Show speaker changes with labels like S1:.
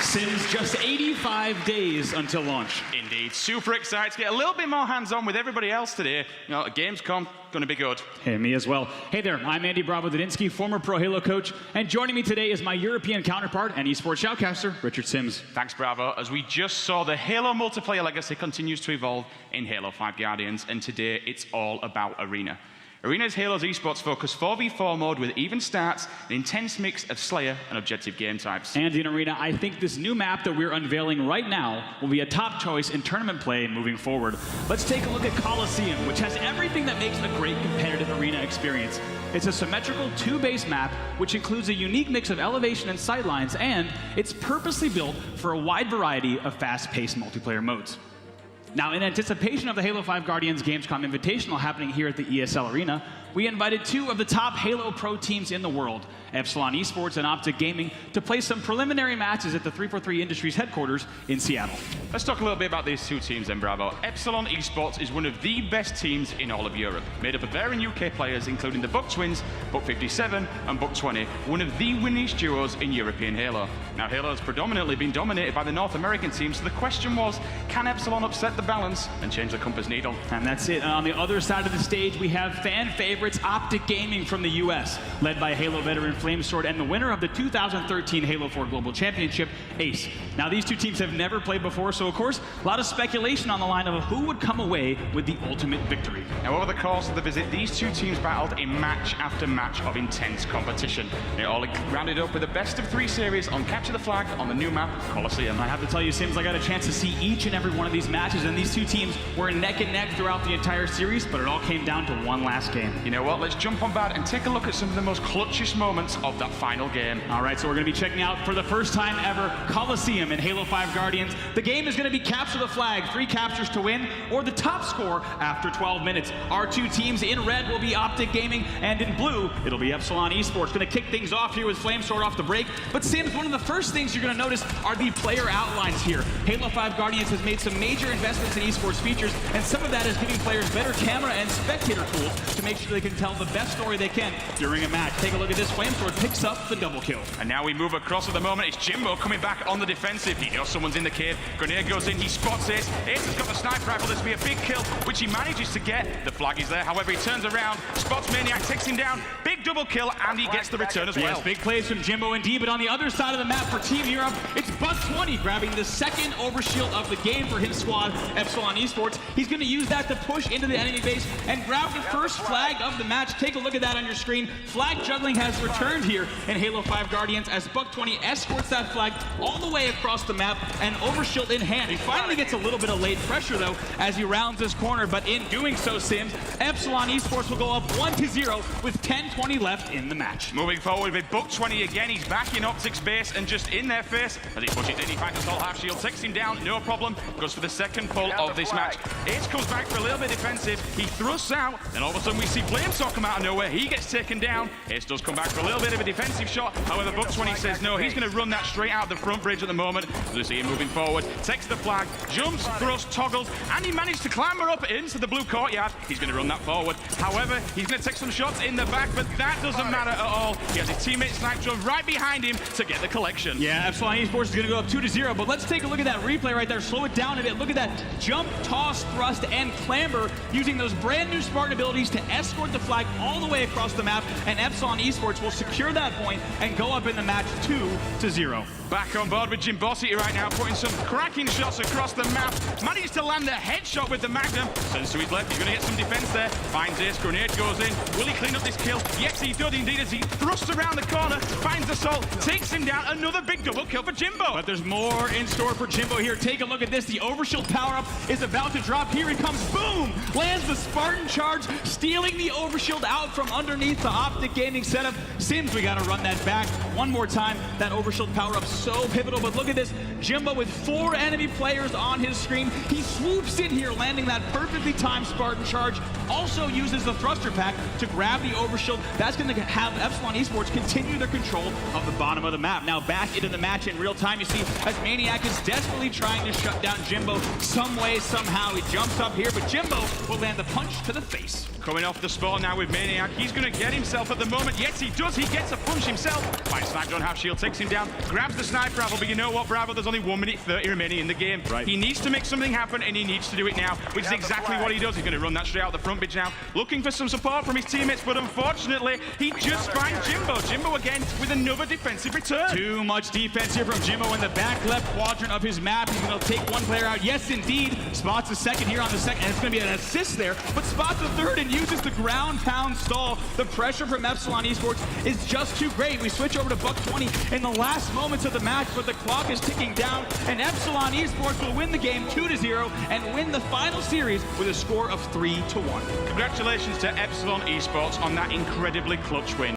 S1: Sims, just 85 days until launch.
S2: Indeed, super excited to get a little bit more hands-on with everybody else today. You know, Gamescom, gonna be good.
S1: Hey, me as well. Hey there, I'm Andy Bravo-Dudinsky, former pro Halo coach, and joining me today is my European counterpart and esports shoutcaster, Richard Sims.
S2: Thanks, Bravo. As we just saw, the Halo multiplayer legacy continues to evolve in Halo 5 Guardians, and today it's all about Arena. Arena is Halo's esports focused 4v4 mode with even starts, an intense mix of Slayer and objective game types.
S1: And in Arena, I think this new map that we're unveiling right now will be a top choice in tournament play moving forward. Let's take a look at Coliseum, which has everything that makes a great competitive Arena experience. It's a symmetrical 2-base map, which includes a unique mix of elevation and sightlines, and it's purposely built for a wide variety of fast-paced multiplayer modes. Now, in anticipation of the Halo 5 Guardians Gamescom Invitational happening here at the ESL Arena, we invited 2 of the top Halo Pro teams in the world, Epsilon ESports and OpticGaming, to play some preliminary matches at the 343 Industries headquarters in Seattle.
S2: Let's talk a little bit about these 2 teams then, Bravo. Epsilon ESports is one of the best teams in all of Europe, made up of their and UK players, including the Buck Twins, Buck 57 and Buck 20, one of the winningest duos in European Halo. Now, Halo has predominantly been dominated by the North American team, so the question was, can Epsilon upset the balance and change the compass needle?
S1: And that's it. And on the other side of the stage, we have fan favorites OpticGaming from the US, led by Halo veteran Flamesword and the winner of the 2013 Halo 4 Global Championship, Ace. Now, these 2 teams have never played before, so of course, a lot of speculation on the line of who would come away with the ultimate victory.
S2: Now, over the course of the visit, these 2 teams battled in match after match of intense competition. It all rounded up with a best-of-3 series on Capture the Flag on the new map, Coliseum.
S1: I have to tell you, Sims, I got a chance to see each and every one of these matches, and these 2 teams were neck and neck throughout the entire series, but it all came down to one last game.
S2: You know what? Let's jump on board and take a look at some of the most clutchest moments of that final game.
S1: All right, so we're going to be checking out, for the first time ever, Coliseum in Halo 5 Guardians. The game is going to be Capture the Flag, 3 captures to win, or the top score after 12 minutes. Our 2 teams in red will be OpticGaming, and in blue, it'll be Epsilon ESports. Going to kick things off here with Flamesword off the break. But Sims, one of the first things you're going to notice are the player outlines here. Halo 5 Guardians has made some major investments in esports features, and some of that is giving players better camera and spectator tools to make sure they can tell the best story they can during a match. Take a look at this. Flamesword picks up the double kill.
S2: And now we move across at the moment. It's Jimbo coming back on the defensive. He knows someone's in the cave. Grenade goes in. He spots Ace. Ace has got the sniper rifle. This will be a big kill, which he manages to get. The flag is there. However, he turns around, spots Maniac, takes him down. Big double kill, and he gets the return as well.
S1: Yes, big plays from Jimbo indeed, but on the other side of the map for Team Europe, it's Buck 20 grabbing the second overshield of the game for his squad, Epsilon ESports. He's going to use that to push into the enemy base and grab the first flag of the match. Take a look at that on your screen. Flag juggling has returned here in Halo 5 Guardians as Buck 20 escorts that flag all the way across the map and overshield in hand. He finally gets a little bit of late pressure though as he rounds this corner, but in doing so, Sims, Epsilon ESports will go up 1-0 with 10:20 left in the match.
S2: Moving forward with Buck 20 again. He's back in Optic's base and just in their face as he pushes in. He finds a assault half shield, takes him down, no problem. Goes for the second pull of this match. Ace comes back for a little bit defensive. He thrusts out, then all of a sudden we see Flamesword come out of nowhere. He gets taken down. Ace does come back for a little bit of a defensive shot. However, Buck 20 says no. He's going to run that straight out the front bridge at the moment. So we see him moving forward, takes the flag, jumps, thrusts, toggles, and he managed to clamber up into the blue courtyard. He's going to run that forward. However, he's going to take some shots in the back, but that doesn't matter at all. He has his teammate sniped right behind him to get the collection.
S1: Yeah, Epsilon ESports is going to go up 2-0, but let's take a look at that replay right there. Slow it down a bit. Look at that jump, toss, thrust, and clamber using those brand new Spartan abilities to escort the flag all the way across the map, and Epsilon ESports will secure that point and go up in the match 2-0.
S2: Back on board with Jimbosity right now, putting some cracking shots across the map. Managed to land a headshot with the Magnum. Turns to his left, he's going to get some defense there. Finds Ace, grenade goes in. Will he clean up this kill? Yes, he does indeed as he thrusts around the corner, finds Assault, takes him down. Another big double kill for Jimbo.
S1: But there's more in store for Jimbo here. Take a look at this. The overshield power-up is about to drop. Here he comes. Boom! Lands the Spartan charge, stealing the overshield out from underneath the OpticGaming setup. Sims, we got to run that back one more time. That overshield power-up so pivotal, but look at this. Jimbo with 4 enemy players on his screen. He swoops in here, landing that perfectly timed Spartan charge. Also uses the thruster pack to grab the overshield that's going to have Epsilon Esports continue their control of the bottom of the map. Now back into the match in real time, you see as Maniac is desperately trying to shut down Jimbo some way, somehow. He jumps up here, but Jimbo will land the punch to the face.
S2: Coming off the spawn now with Maniac, he's going to get himself at the moment. Yes, he does. He gets a punch himself. Finds sniped on half shield, takes him down, grabs the snipe Bravo, but you know what, Bravo, there's only 1 minute 30 remaining in the game.
S1: Right.
S2: He needs to make something happen, and he needs to do it now, which is exactly what he does. He's going to run that straight out the front pitch now, looking for some support from his teammates, but unfortunately, he just finds Jimbo. Jimbo again with another defensive return.
S1: Too much defense here from Jimbo in the back left quadrant of his map. He's going to take one player out. Yes, indeed. Spots the second here on the second, and it's going to be an assist there, but spots the third and uses the ground pound stall. The pressure from Epsilon Esports is just too great. We switch over to Buck 20 in the last moments of the match, but the clock is ticking down, and Epsilon Esports will win the game 2-0 and win the final series with a score of 3-1.
S2: Congratulations to Epsilon Esports on that incredibly clutch win.